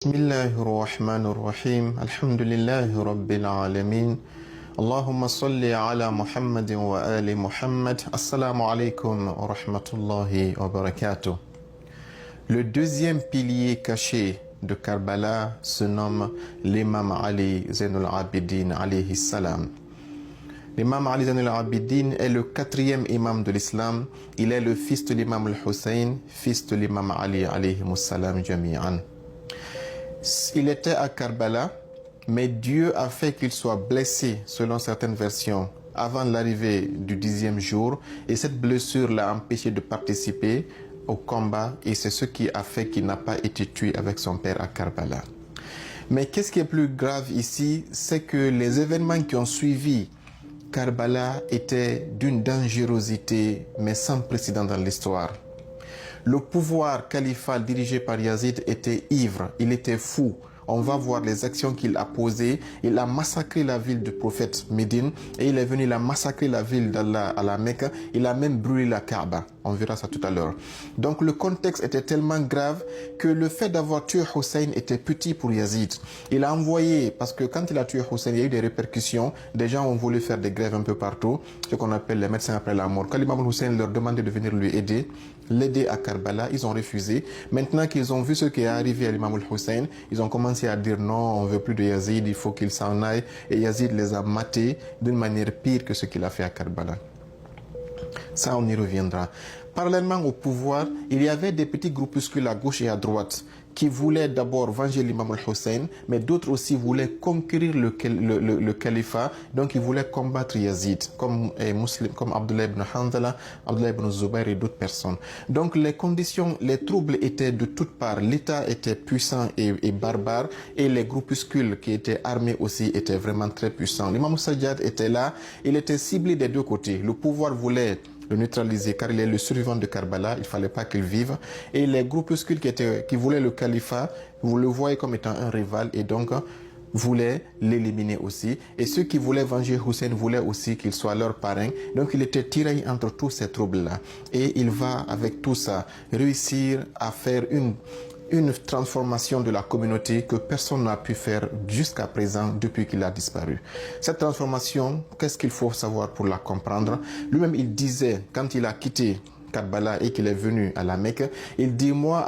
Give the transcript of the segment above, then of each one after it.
بسم الله الرحمن الرحيم الحمد لله رب العالمين اللهم صل على محمد وآل محمد السلام عليكم ورحمة الله وبركاته. Le deuxième pilier caché de Karbala se nomme l'imam Ali Zainul Abidin alayhi salam. L'imam Ali Zainul Abidin est le quatrième imam de l'islam. Il est le fils de l'imam al-Hussein, fils de l'imam Ali alayhi salam jami'an. Il était à Karbala, mais Dieu a fait qu'il soit blessé, selon certaines versions, avant l'arrivée du 10e jour, et cette blessure l'a empêché de participer au combat, et c'est ce qui a fait qu'il n'a pas été tué avec son père à Karbala. Mais qu'est-ce qui est plus grave ici, c'est que les événements qui ont suivi Karbala étaient d'une dangerosité, mais sans précédent dans l'histoire. Le pouvoir califal dirigé par Yazid était ivre, il était fou. On va voir les actions qu'il a posées. Il a massacré la ville du prophète Médine et il est venu, il a massacré la ville d'Allah à la Mecque. Il a même brûlé la Kaaba. On verra ça tout à l'heure. Donc le contexte était tellement grave que le fait d'avoir tué Hussein était petit pour Yazid. Il a envoyé, parce que quand il a tué Hussein, il y a eu des répercussions. Des gens ont voulu faire des grèves un peu partout, ce qu'on appelle les médecins après la mort. Quand l'imam Hussein leur demandait de venir l'aider à Karbala, ils ont refusé. Maintenant qu'ils ont vu ce qui est arrivé à l'imam Hussein, ils ont commencé à dire non, on ne veut plus de Yazid, il faut qu'il s'en aille. Et Yazid les a matés d'une manière pire que ce qu'il a fait à Karbala. Ça, on y reviendra. Parallèlement au pouvoir, il y avait des petits groupuscules à gauche et à droite qui voulaient d'abord venger l'imam al-Hussein, mais d'autres aussi voulaient conquérir le califat, donc ils voulaient combattre Yazid, comme Abdullah ibn Hanzala, Abdullah ibn Zubayr et d'autres personnes. Donc les conditions, les troubles étaient de toutes parts. L'État était puissant et barbare, et les groupuscules qui étaient armés aussi étaient vraiment très puissants. L'imam Sajjad était là, il était ciblé des deux côtés. Le pouvoir voulait le neutraliser car il est le survivant de Karbala, il ne fallait pas qu'il vive. Et les groupuscules qui voulaient le califat, vous le voyez comme étant un rival et donc voulaient l'éliminer aussi. Et ceux qui voulaient venger Hussein voulaient aussi qu'il soit leur parrain. Donc il était tiraillé entre tous ces troubles-là. Et il va avec tout ça réussir à faire une transformation de la communauté que personne n'a pu faire jusqu'à présent depuis qu'il a disparu. Cette transformation, qu'est-ce qu'il faut savoir pour la comprendre? Lui-même, il disait, quand il a quitté Karbala et qu'il est venu à la Mecque, il dit, moi,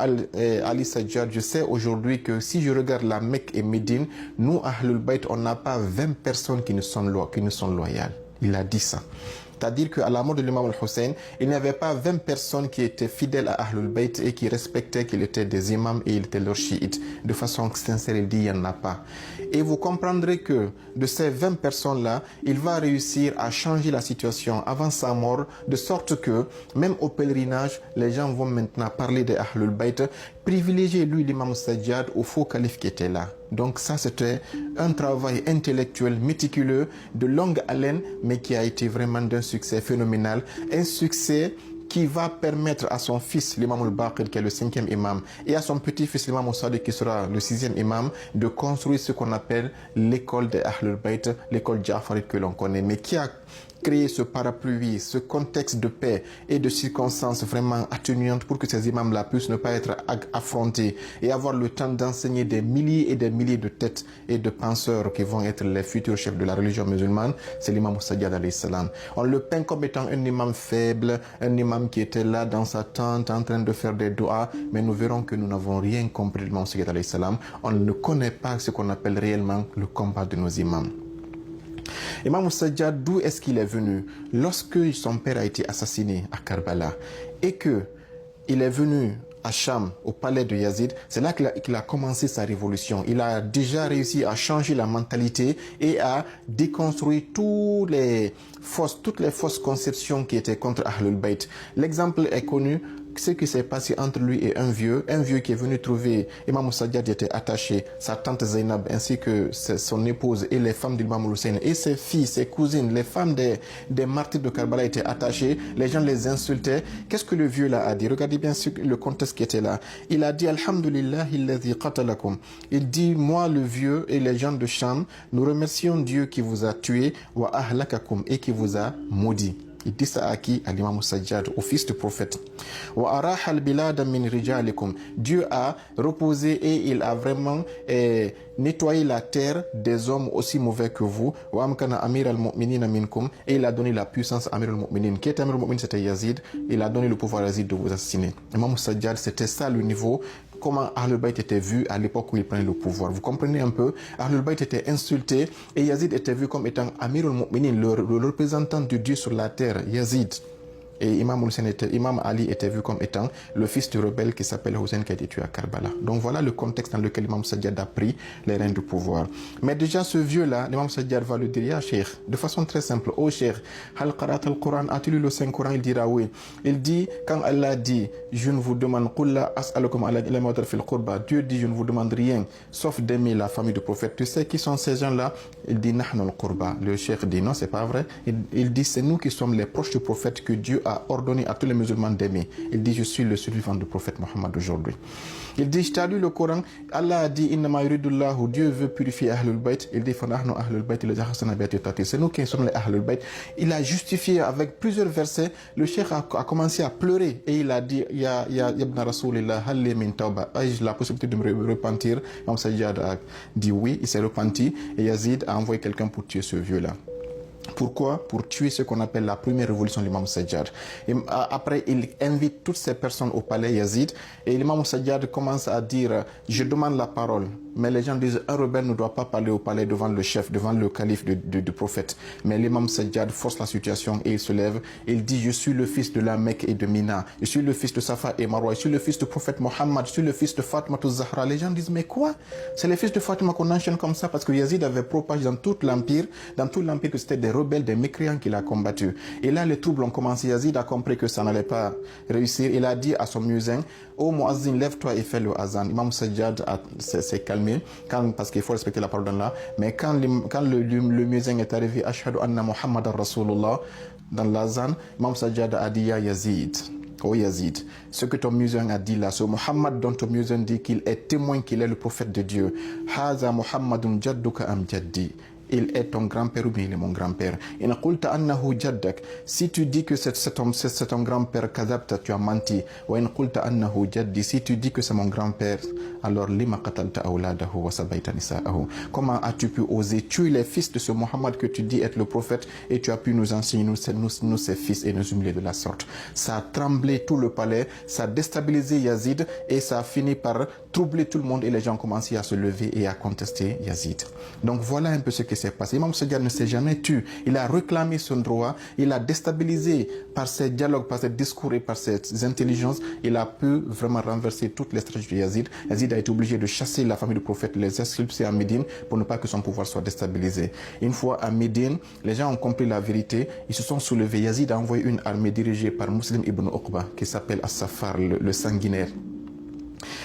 Ali Sajjad, je sais aujourd'hui que si je regarde la Mecque et Médine, nous, Ahlul Bayt, on n'a pas 20 personnes qui nous sont loyales. Il a dit ça. C'est-à-dire qu'à la mort de l'imam al-Hussein, il n'y avait pas 20 personnes qui étaient fidèles à Ahlul Bayt et qui respectaient qu'ils étaient des imams et ils étaient leurs chiites. De façon sincère, il dit, il n'y en a pas. Et vous comprendrez que de ces 20 personnes-là, il va réussir à changer la situation avant sa mort, de sorte que, même au pèlerinage, les gens vont maintenant parler des Ahlul Bayt, privilégier lui, l'imam Sajjad, au faux calife qui était là. Donc ça, c'était un travail intellectuel méticuleux, de longue haleine, mais qui a été vraiment d'un succès phénoménal. Un succès qui va permettre à son fils, l'imam al-Baqir, qui est le 5e imam, et à son petit-fils, l'imam al-Sadiq, qui sera le 6e imam, de construire ce qu'on appelle l'école des Ahlul Bayt, l'école Ja'farid que l'on connaît, mais qui a créé ce parapluie, ce contexte de paix et de circonstances vraiment atténuantes pour que ces imams-là puissent ne pas être affrontés et avoir le temps d'enseigner des milliers et des milliers de têtes et de penseurs qui vont être les futurs chefs de la religion musulmane. C'est l'imam Sajjad alayhi salam. On le peint comme étant un imam faible, un imam qui était là dans sa tente en train de faire des doigts, mais nous verrons que nous n'avons rien compris de l'imam Sajjad alayhi salam. On ne connaît pas ce qu'on appelle réellement le combat de nos imams. Imam Sajjad, d'où est-ce qu'il est venu? Lorsque son père a été assassiné à Karbala et qu'il est venu à Cham, au palais de Yazid, c'est là qu'il a commencé sa révolution. Il a déjà réussi à changer la mentalité et à déconstruire toutes les fausses conceptions qui étaient contre Ahlul Bayt. L'exemple est connu. Ce qui s'est passé entre lui et un vieux qui est venu trouver Imam Sajjad était attaché, sa tante Zainab ainsi que son épouse et les femmes d'Imam Hussein et ses filles, ses cousines, les femmes des martyrs de Karbala étaient attachées, les gens les insultaient. Qu'est-ce que le vieux là a dit? Regardez bien le contexte qui était là. Il a dit Alhamdulillah alladhi qatalakum. Il dit, moi le vieux et les gens de Cham, nous remercions Dieu qui vous a tué wa ahlakakum et qui vous a maudit. Il dit ça à qui? À l'imam Sajjad, au fils du prophète. Wa araha al-bilada min rijalikum. Dieu a reposé et il a vraiment nettoyé la terre des hommes aussi mauvais que vous. Wa amkana amir al-mu'minina minkum. Et il a donné la puissance à Amir al-Mu'minin. Qui était Amir al-Mu'minin? C'était Yazid. Il a donné le pouvoir à Yazid de vous assassiner. Imam Sajjad, c'était ça le niveau. Comment Ahlul Bayt était vu à l'époque où il prenait le pouvoir. Vous comprenez un peu? Ahlul Bayt était insulté et Yazid était vu comme étant Amir al-Mu'minin, le représentant de Dieu sur la terre, Yazid. Et Imam Ali était vu comme étant le fils du rebelle qui s'appelle Hussein, qui a été tué à Karbala. Donc voilà le contexte dans lequel Imam Sajjad a pris les rênes du pouvoir. Mais déjà ce vieux-là, l'Imam Sajjad va le dire, ya Cheikh, de façon très simple, oh Cheikh, hal qarat al-Quran, as-tu lu le Saint-Coran? Il dira oui. Il dit, quand Allah dit, je ne vous demande, Dieu dit, je ne vous demande rien, sauf d'aimer la famille du prophète. Tu sais qui sont ces gens-là? Il dit, nahnu al-Qurba. Le Cheikh dit, non, c'est pas vrai. Il dit, c'est nous qui sommes les proches du prophète que Dieu a ordonné à tous les musulmans d'aimer. Il dit, je suis le suivant du prophète Mohammed aujourd'hui. Il dit, je t'ai lu le Coran, Allah a dit, innama yuridullahu, Dieu veut purifier Ahlul Bayt. Il dit, fanahnu Ahlul Bayt, c'est nous qui sommes les Ahlul Bayt. Il a justifié avec plusieurs versets. Le cheikh a commencé à pleurer et il a dit, ya ibn Rasulillah, halli min tawba, ai-je la possibilité de me repentir? Imam Sajjad a dit oui, il s'est repenti et Yazid a envoyé quelqu'un pour tuer ce vieux-là. Pourquoi? Pour tuer ce qu'on appelle la première révolution de l'imam Sajjad. Et après, il invite toutes ces personnes au palais Yazid et l'imam Sajjad commence à dire, je demande la parole. Mais les gens disent, un rebelle ne doit pas parler au palais devant le chef, devant le calife du prophète. Mais l'imam Sajjad force la situation et il se lève. Il dit, je suis le fils de la Mecque et de Mina. Je suis le fils de Safa et Marwa. Je suis le fils du prophète Mohammed. Je suis le fils de Fatima Zahra. Les gens disent, mais quoi? C'est les fils de Fatima qu'on enchaîne comme ça parce que Yazid avait propagé dans tout l'empire que c'était des rebelles, des mécréants qu'il a combattus. Et là, les troubles ont commencé. Yazid a compris que ça n'allait pas réussir. Il a dit à son muezzin, ô Muazzin, lève-toi et fais le azan. Imam Sajjad s'est calmé, parce qu'il faut respecter la parole d'Allah. Mais quand le muezzin est arrivé, Ashhadu anna Muhammadan Rasulullah, dans l'azan, Imam Sajjad a dit, ya Yazid, oh Yazid, ce que ton muezzin a dit là, ce Muhammad dont ton muezzin dit qu'il est témoin qu'il est le prophète de Dieu, Haza Muhammadun jadduka am jaddi. Il est ton grand-père ou bien il est mon grand-père. Si tu dis que c'est ton grand-père, tu as menti. Si tu dis que c'est mon grand-père, alors comment as-tu pu oser tuer les fils de ce Mohammed que tu dis être le prophète et tu as pu nous enseigner, nous ses fils, et nous humilier de la sorte? Ça a tremblé tout le palais, ça a déstabilisé Yazid et ça a fini par troubler tout le monde et les gens ont commencé à se lever et à contester Yazid. Donc voilà un peu ce qui s'est passé. Imam Sajjad ne s'est jamais tué. Il a réclamé son droit. Il a déstabilisé par ses dialogues, par ses discours et par ses intelligences. Il a pu vraiment renverser toutes les stratégies de Yazid. Yazid a été obligé de chasser la famille du prophète, les expulser à Médine pour ne pas que son pouvoir soit déstabilisé. Une fois à Médine, les gens ont compris la vérité. Ils se sont soulevés. Yazid a envoyé une armée dirigée par Muslim ibn Uqba qui s'appelle As-Saffar, le sanguinaire.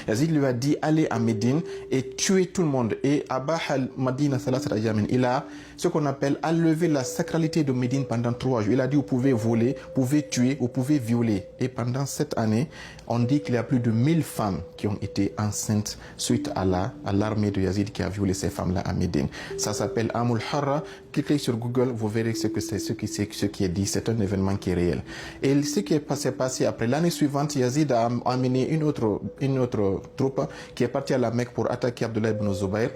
Yazid lui a dit, allez à Médine et tuer tout le monde. Et Abah al-Madina Salasat Ayamin, il a ce qu'on appelle enlever la sacralité de Médine pendant 3 jours. Il a dit, vous pouvez voler, vous pouvez tuer, vous pouvez violer. Et pendant cette année, on dit qu'il y a plus de 1000 femmes qui ont été enceintes suite à l'armée de Yazid qui a violé ces femmes-là à Médine. Ça s'appelle Amul Harra. Cliquez sur Google, vous verrez ce qui est dit. C'est un événement qui est réel. Et ce qui s'est passé après, l'année suivante, Yazid a amené une autre troupe qui est partie à la Mecque pour attaquer Abdullah ibn Zubayr.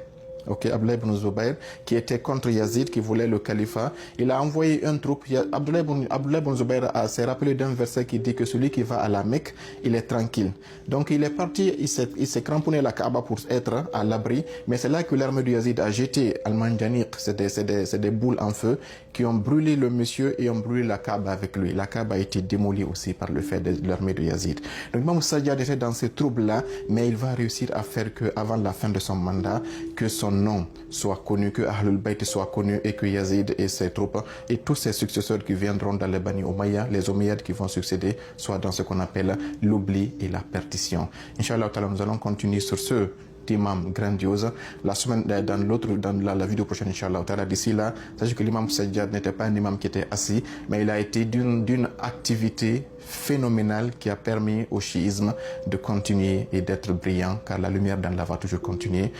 Abdullah ibn Zubayr, qui était contre Yazid, qui voulait le califat. Il a envoyé une troupe. Abdullah ibn Zubayr s'est rappelé d'un verset qui dit que celui qui va à la Mecque, il est tranquille. Donc il est parti, il s'est cramponné à la Kaaba pour être à l'abri. Mais c'est là que l'armée de Yazid a jeté Al-Manjaniq, c'est des boules en feu, qui ont brûlé le monsieur et ont brûlé la Kaaba avec lui. La Kaaba a été démolie aussi par le fait de l'armée de Yazid. Donc Imam Sajjad était dans ces troubles-là, mais il va réussir à faire que, avant la fin de son mandat, que son nom soit connu, que Ahlul Bayt soit connu et que Yazid et ses troupes et tous ses successeurs qui viendront dans les Bani Umayya, les Omeyyades qui vont succéder, soient dans ce qu'on appelle l'oubli et la perdition. Inch'Allah, nous allons continuer sur ce imam grandiose la semaine dans la vidéo prochaine, Inch'Allah. D'ici là, sachez que l'imam Sajjad n'était pas un imam qui était assis, mais il a été d'une activité phénoménale qui a permis au chiisme de continuer et d'être brillant, car la lumière d'Allah va toujours continuer.